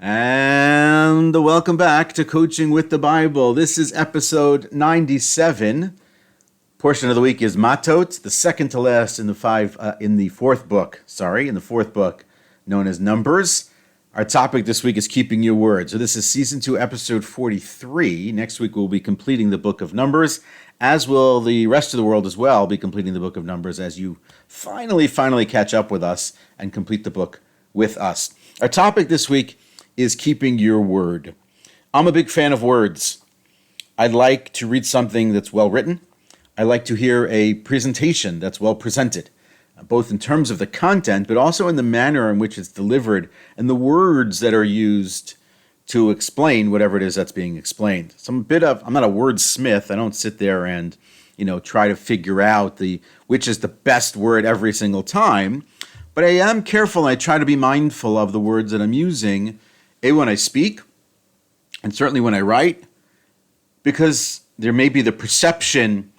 And welcome back to Coaching with the Bible. This is episode 97. Portion of the week is Matot, the second to last in the fourth book, known as Numbers. Our topic this week is keeping your word. So this is season 2, episode 43. Next week we'll be completing the book of Numbers, as will the rest of the world as well be completing the book of Numbers as you finally catch up with us and complete the book with us. Our topic this week is keeping your word. I'm a big fan of words. I'd like to read something that's well written. I like to hear a presentation that's well presented, both in terms of the content, but also in the manner in which it's delivered and the words that are used to explain whatever it is that's being explained. So I'm not a wordsmith. I don't sit there and, try to figure out which is the best word every single time. But I am careful and I try to be mindful of the words that I'm using, when I speak, and certainly when I write, because there may be the perception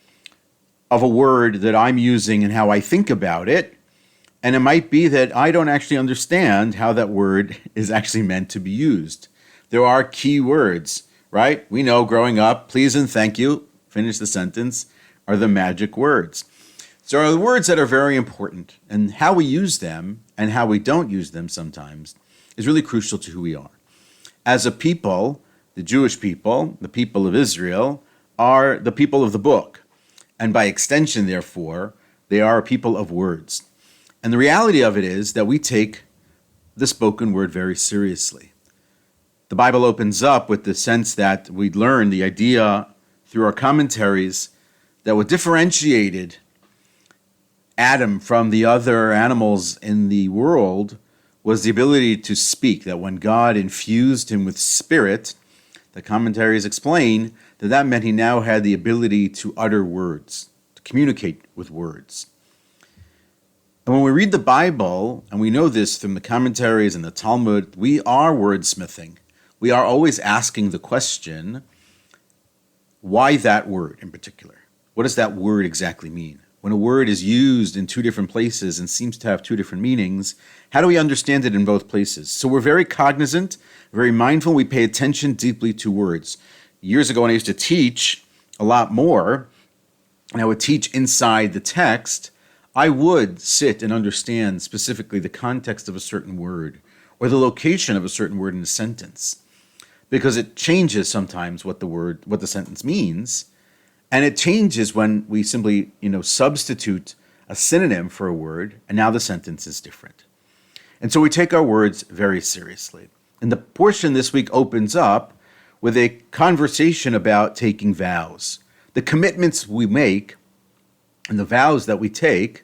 of a word that I'm using and how I think about it, and it might be that I don't actually understand how that word is actually meant to be used. There are key words, right? We know growing up, please and thank you, finish the sentence, are the magic words. So are the words that are very important, and how we use them and how we don't use them sometimes is really crucial to who we are. As a people, the Jewish people, the people of Israel, are the people of the book. And by extension, therefore, they are a people of words. And the reality of it is that we take the spoken word very seriously. The Bible opens up with the sense that we learn the idea through our commentaries that what differentiated Adam from the other animals in the world was the ability to speak, that when God infused him with spirit, the commentaries explain that meant he now had the ability to utter words, to communicate with words. And when we read the Bible, and we know this from the commentaries and the Talmud, we are wordsmithing. We are always asking the question, why that word in particular? What does that word exactly mean? When a word is used in two different places and seems to have two different meanings, how do we understand it in both places? So we're very cognizant, very mindful. We pay attention deeply to words. Years ago when I used to teach a lot more, and I would teach inside the text, I would sit and understand specifically the context of a certain word or the location of a certain word in a sentence, because it changes sometimes what the sentence means. And it changes when we simply, substitute a synonym for a word, and now the sentence is different. And so we take our words very seriously. And the portion this week opens up with a conversation about taking vows, the commitments we make and the vows that we take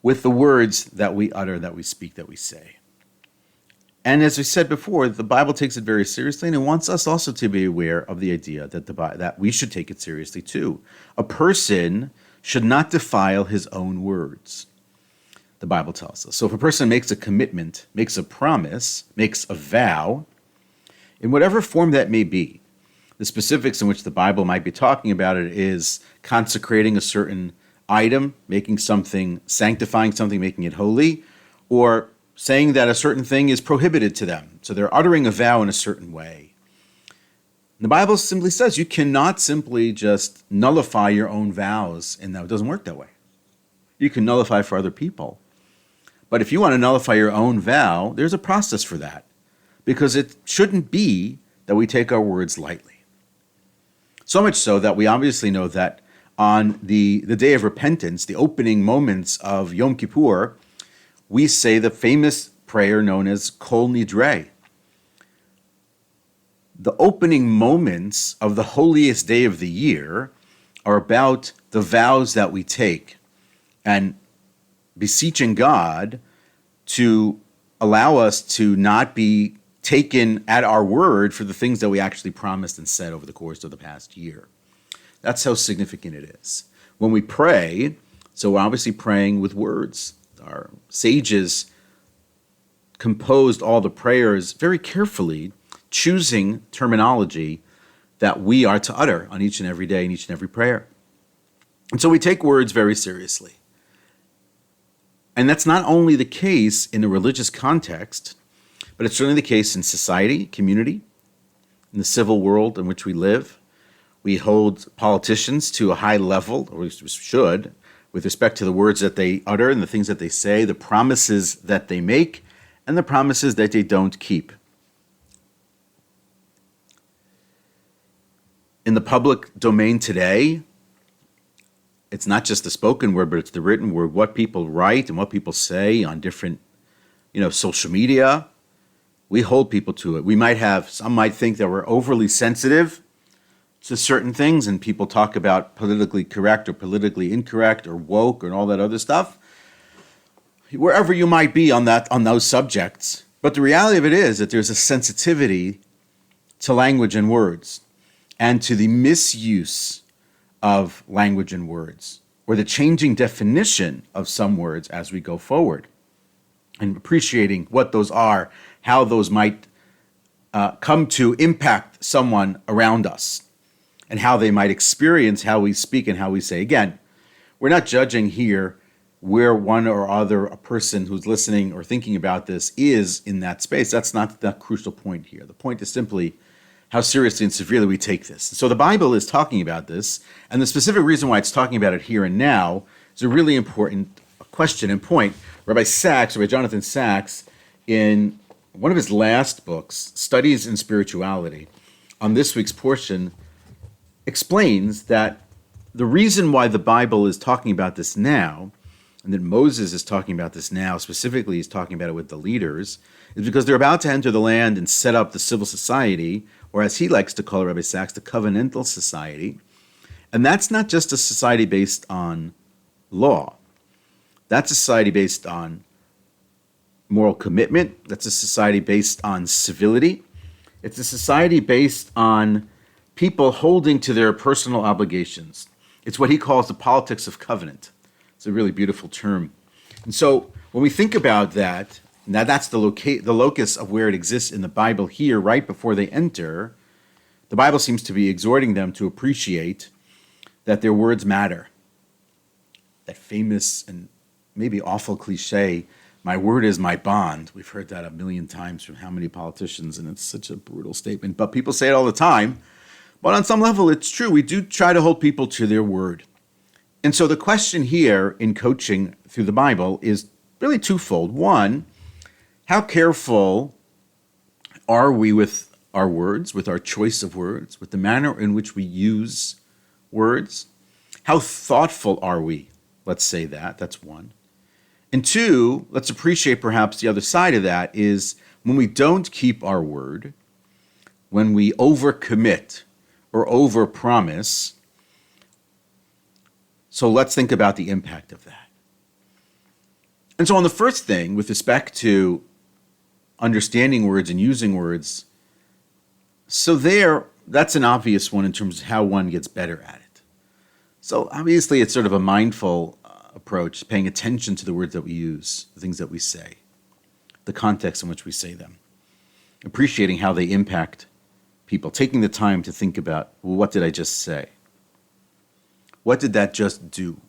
with the words that we utter, that we speak, that we say. And as we said before, the Bible takes it very seriously, and it wants us also to be aware of the idea that we should take it seriously too. A person should not defile his own words, the Bible tells us. So if a person makes a commitment, makes a promise, makes a vow, in whatever form that may be, the specifics in which the Bible might be talking about it is consecrating a certain item, sanctifying something, making it holy, or saying that a certain thing is prohibited to them. So they're uttering a vow in a certain way. The Bible simply says you cannot simply just nullify your own vows, and that it doesn't work that way. You can nullify for other people. But if you want to nullify your own vow, there's a process for that, because it shouldn't be that we take our words lightly. So much so that we obviously know that on the day of repentance, the opening moments of Yom Kippur, we say the famous prayer known as Kol Nidre. The opening moments of the holiest day of the year are about the vows that we take and beseeching God to allow us to not be taken at our word for the things that we actually promised and said over the course of the past year. That's how significant it is. When we pray, so we're obviously praying with words. Our sages composed all the prayers very carefully, choosing terminology that we are to utter on each and every day in each and every prayer. And so we take words very seriously. And that's not only the case in a religious context, But it's certainly the case in society, community, in the civil world in which we live. We hold politicians to a high level, or at least we should, with respect to the words that they utter and the things that they say, the promises that they make, and the promises that they don't keep. In the public domain today, it's not just the spoken word, but it's the written word, what people write and what people say on different, social media. We hold people to it. Some might think that we're overly sensitive to certain things, and people talk about politically correct or politically incorrect or woke and all that other stuff, wherever you might be on those subjects. But the reality of it is that there's a sensitivity to language and words, and to the misuse of language and words, or the changing definition of some words as we go forward, and appreciating what those are, how those might come to impact someone around us, and how they might experience how we speak and how we say. Again, we're not judging here where one or other a person who's listening or thinking about this is in that space. That's not the crucial point here. The point is simply how seriously and severely we take this. So the Bible is talking about this, and the specific reason why it's talking about it here and now is a really important question and point. Rabbi Jonathan Sachs, in one of his last books, Studies in Spirituality, on this week's portion, explains that the reason why the Bible is talking about this now, and that Moses is talking about this now, specifically he's talking about it with the leaders, is because they're about to enter the land and set up the civil society, or as he likes to call it, Rabbi Sachs, the covenantal society. And that's not just a society based on law. That's a society based on moral commitment. That's a society based on civility. It's a society based on people holding to their personal obligations. It's what he calls the politics of covenant. It's a really beautiful term. And so when we think about that, now that's the locus of where it exists in the Bible here, right before they enter. The Bible seems to be exhorting them to appreciate that their words matter. That famous and maybe awful cliche, my word is my bond. We've heard that a million times from how many politicians, and it's such a brutal statement. But people say it all the time. But on some level, it's true. We do try to hold people to their word. And so the question here in coaching through the Bible is really twofold. One, how careful are we with our words, with our choice of words, with the manner in which we use words? How thoughtful are we? Let's say that. That's one. And two, let's appreciate perhaps the other side of that is when we don't keep our word, when we overcommit or overpromise. So let's think about the impact of that. And so on the first thing, with respect to understanding words and using words, so that's an obvious one in terms of how one gets better at it. So obviously it's sort of a mindful approach, paying attention to the words that we use, the things that we say, the context in which we say them, appreciating how they impact people, taking the time to think about, well, what did I just say? What did that just do?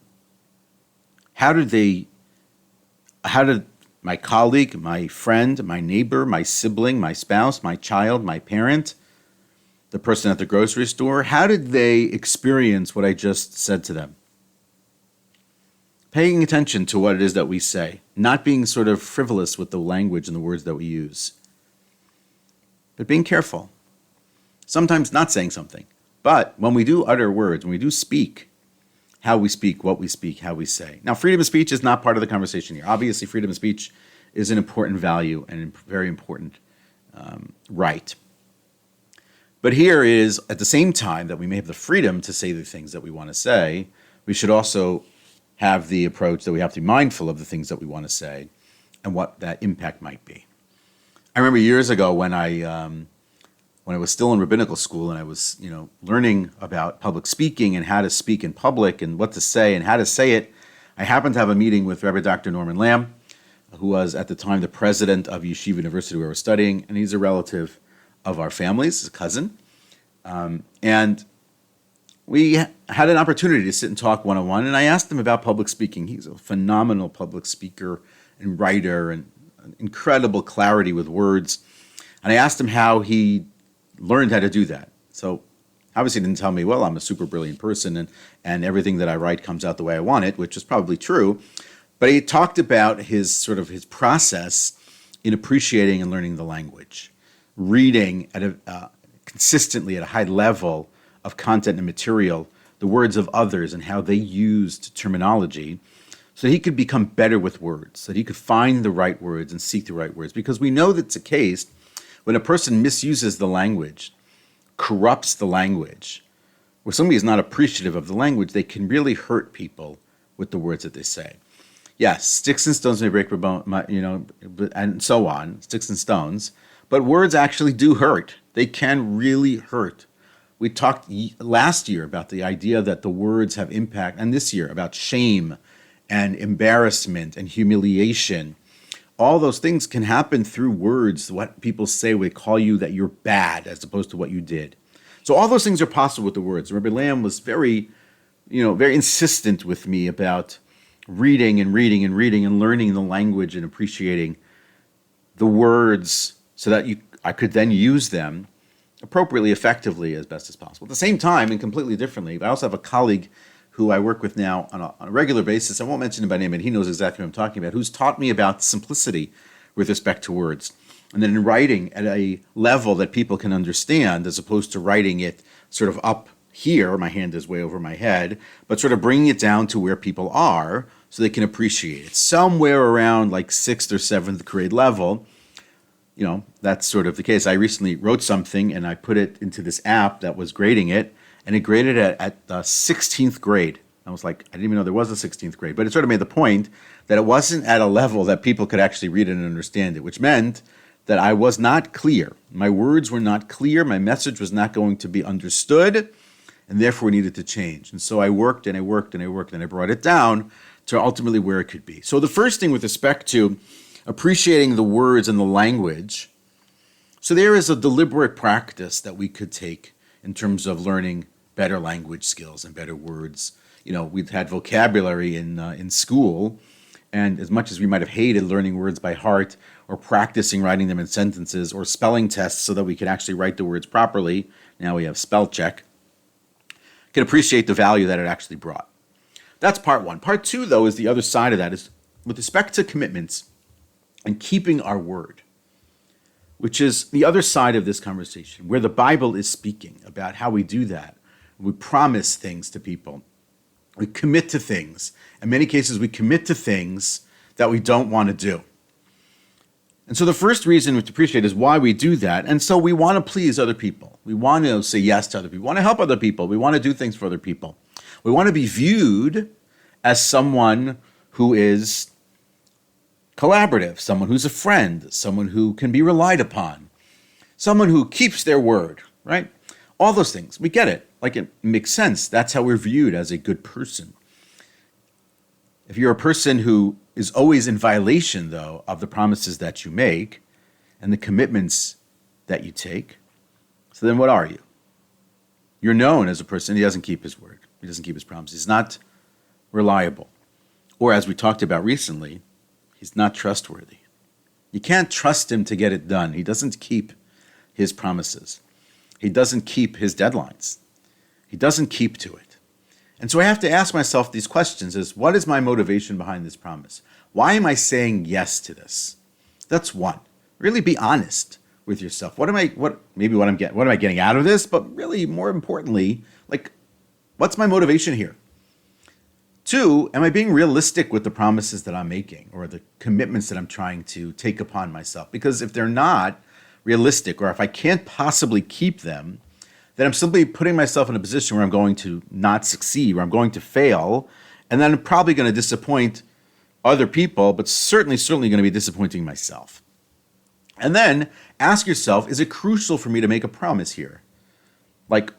How did my colleague, my friend, my neighbor, my sibling, my spouse, my child, my parent, the person at the grocery store, how did they experience what I just said to them? Paying attention to what it is that we say, not being sort of frivolous with the language and the words that we use, but being careful. Sometimes not saying something, but when we do utter words, when we do speak, how we speak, what we speak, how we say. Now, freedom of speech is not part of the conversation here. Obviously, freedom of speech is an important value and a very important right. But here is, at the same time that we may have the freedom to say the things that we want to say, we should also have the approach that we have to be mindful of the things that we want to say and what that impact might be. I remember years ago when I was still in rabbinical school and I was, learning about public speaking and how to speak in public and what to say and how to say it, I happened to have a meeting with Rabbi Dr. Norman Lamb, who was at the time the president of Yeshiva University where I was studying, and he's a relative of our families, a cousin. And we had an opportunity to sit and talk one-on-one, and I asked him about public speaking. He's a phenomenal public speaker and writer and incredible clarity with words. And I asked him how he learned how to do that. So obviously he didn't tell me, well, I'm a super brilliant person and everything that I write comes out the way I want it, which is probably true. But he talked about his process in appreciating and learning the language, reading consistently at a high level of content and material, the words of others and how they used terminology, so that he could become better with words, so that he could find the right words and seek the right words. Because we know that's the case when a person misuses the language, corrupts the language, or somebody is not appreciative of the language, they can really hurt people with the words that they say. Yes, sticks and stones may break your bone, and so on, sticks and stones, but words actually do hurt. They can really hurt. We talked last year about the idea that the words have impact, and this year about shame and embarrassment and humiliation. All those things can happen through words. What people say, they call you that you're bad as opposed to what you did. So all those things are possible with the words. Rabbi Lamb was very insistent with me about reading and learning the language and appreciating the words so that I could then use them appropriately, effectively, as best as possible. At the same time, and completely differently, I also have a colleague who I work with now on a regular basis. I won't mention him by name, and he knows exactly what I'm talking about, who's taught me about simplicity with respect to words. And then in writing at a level that people can understand, as opposed to writing it sort of up here, my hand is way over my head, but sort of bringing it down to where people are so they can appreciate it. Somewhere around like 6th or 7th grade level, that's sort of the case. I recently wrote something and I put it into this app that was grading it, and it graded it at the 16th grade. I was like, I didn't even know there was a 16th grade, but it sort of made the point that it wasn't at a level that people could actually read it and understand it, which meant that I was not clear. My words were not clear. My message was not going to be understood, and therefore needed to change. And so I worked and I brought it down to ultimately where it could be. So the first thing with respect to appreciating the words and the language, so there is a deliberate practice that we could take in terms of learning better language skills and better words. We've had vocabulary in school, and as much as we might have hated learning words by heart or practicing writing them in sentences or spelling tests so that we could actually write the words properly, now we have spell check, can appreciate the value that it actually brought. That's part one. Part two, though, is the other side of that, is with respect to commitments and keeping our word, which is the other side of this conversation, where the Bible is speaking about how we do that. We promise things to people. We commit to things. In many cases, we commit to things that we don't want to do. And so the first reason we appreciate is why we do that. And so we want to please other people. We want to say yes to other people. We want to help other people. We want to do things for other people. We want to be viewed as someone who is collaborative, someone who's a friend, someone who can be relied upon, someone who keeps their word, right? All those things. We get it. Like, it makes sense. That's how we're viewed as a good person. If you're a person who is always in violation, though, of the promises that you make and the commitments that you take, so then what are you? You're known as a person who doesn't keep his word. He doesn't keep his promises. He's not reliable. Or, as we talked about recently, he's not trustworthy. You can't trust him to get it done. He doesn't keep his promises. He doesn't keep his deadlines. He doesn't keep to it. And so I have to ask myself these questions: what is my motivation behind this promise? Why am I saying yes to this? That's one. Really be honest with yourself. What am I getting out of this? But really, more importantly, what's my motivation here? Two, am I being realistic with the promises that I'm making or the commitments that I'm trying to take upon myself? Because if they're not realistic, or if I can't possibly keep them, then I'm simply putting myself in a position where I'm going to not succeed, where I'm going to fail, and then I'm probably going to disappoint other people, but certainly going to be disappointing myself. And then ask yourself, is it crucial for me to make a promise here? Why do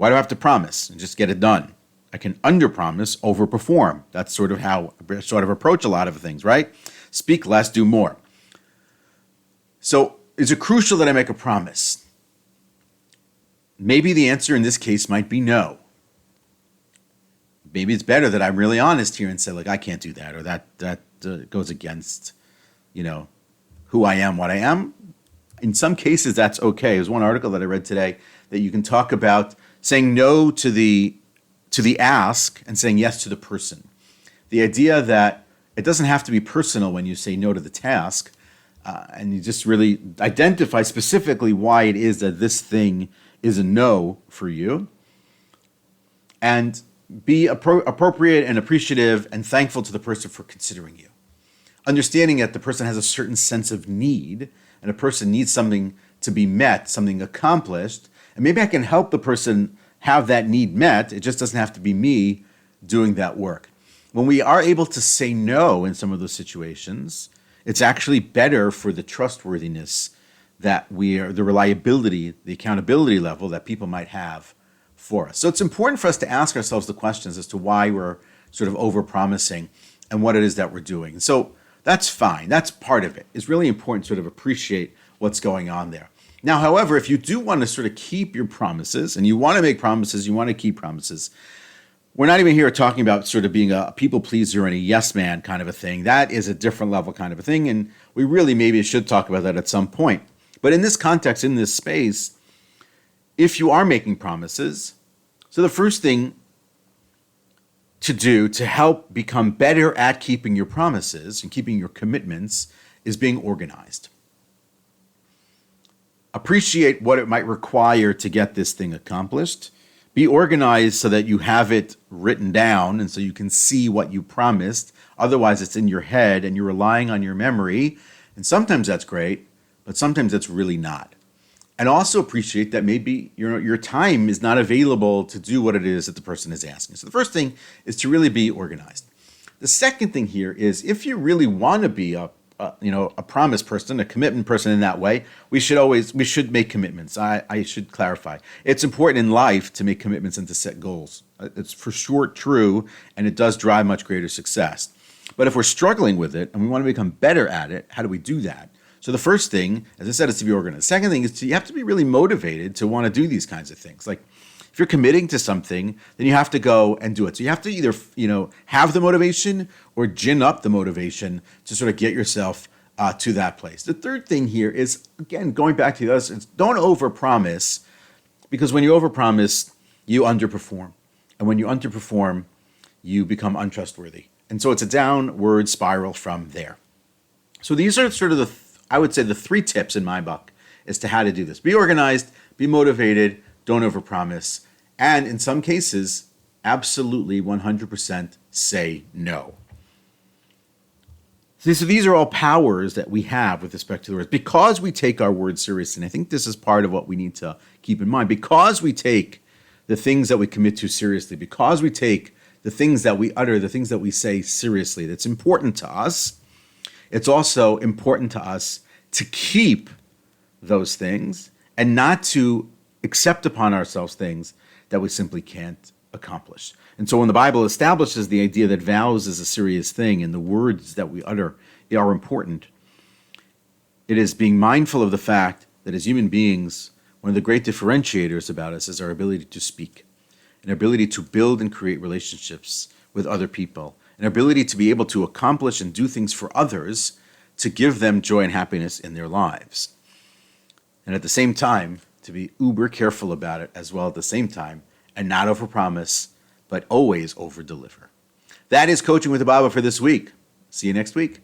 I have to promise and just get it done? I can under-promise, over-perform. That's sort of how I approach a lot of things, right? Speak less, do more. So is it crucial that I make a promise? Maybe the answer in this case might be no. Maybe it's better that I'm really honest here and say, I can't do that, or that goes against, who I am, what I am. In some cases, that's okay. There's one article that I read today that you can talk about saying no to the ask and saying yes to the person. The idea that it doesn't have to be personal when you say no to the task, and you just really identify specifically why it is that this thing is a no for you, and be appropriate and appreciative and thankful to the person for considering you. Understanding that the person has a certain sense of need, and a person needs something to be met, something accomplished, and maybe I can help the person have that need met. It just doesn't have to be me doing that work. When we are able to say no in some of those situations, it's actually better for the trustworthiness that the reliability, the accountability level that people might have for us. So it's important for us to ask ourselves the questions as to why we're sort of over-promising and what it is that we're doing. And so that's fine. That's part of it. It's really important to sort of appreciate what's going on there. Now, however, if you do want to sort of keep your promises, and you want to make promises, you want to keep promises, we're not even here talking about sort of being a people pleaser and a yes man kind of a thing. That is a different level kind of a thing, and we really maybe should talk about that at some point. But in this context, in this space, if you are making promises, so the first thing to do to help become better at keeping your promises and keeping your commitments is being organized. Appreciate what it might require to get this thing accomplished. Be organized so that you have it written down and so you can see what you promised. Otherwise, it's in your head and you're relying on your memory. And sometimes that's great, but sometimes it's really not. And also appreciate that maybe your time is not available to do what it is that the person is asking. So the first thing is to really be organized. The second thing here is if you really want to be a promise person, a commitment person in that way, we should make commitments. I should clarify. It's important in life to make commitments and to set goals. It's for sure true, and it does drive much greater success. But if we're struggling with it and we want to become better at it, how do we do that? So the first thing, as I said, is to be organized. The second thing is you have to be really motivated to want to do these kinds of things. Like if you're committing to something, then you have to go and do it. So you have to either, have the motivation or gin up the motivation to sort of get yourself to that place. The third thing here is, again, going back to the others, don't overpromise, because when you overpromise, you underperform. And when you underperform, you become untrustworthy. And so it's a downward spiral from there. So these are sort of I would say the three tips in my book as to how to do this. Be organized, be motivated, don't overpromise, and in some cases, absolutely 100% say no. So these are all powers that we have with respect to the words. Because we take our words seriously, and I think this is part of what we need to keep in mind, because we take the things that we commit to seriously, because we take the things that we utter, the things that we say seriously, that's important to us. It's also important to us to keep those things and not to accept upon ourselves things that we simply can't accomplish. And so when the Bible establishes the idea that vows is a serious thing and the words that we utter are important, it is being mindful of the fact that as human beings, one of the great differentiators about us is our ability to speak, an ability to build and create relationships with other people, an ability to be able to accomplish and do things for others to give them joy and happiness in their lives. And at the same time, to be uber careful about it as well at the same time, and not overpromise, but always overdeliver. That is Coaching with the Bible for this week. See you next week.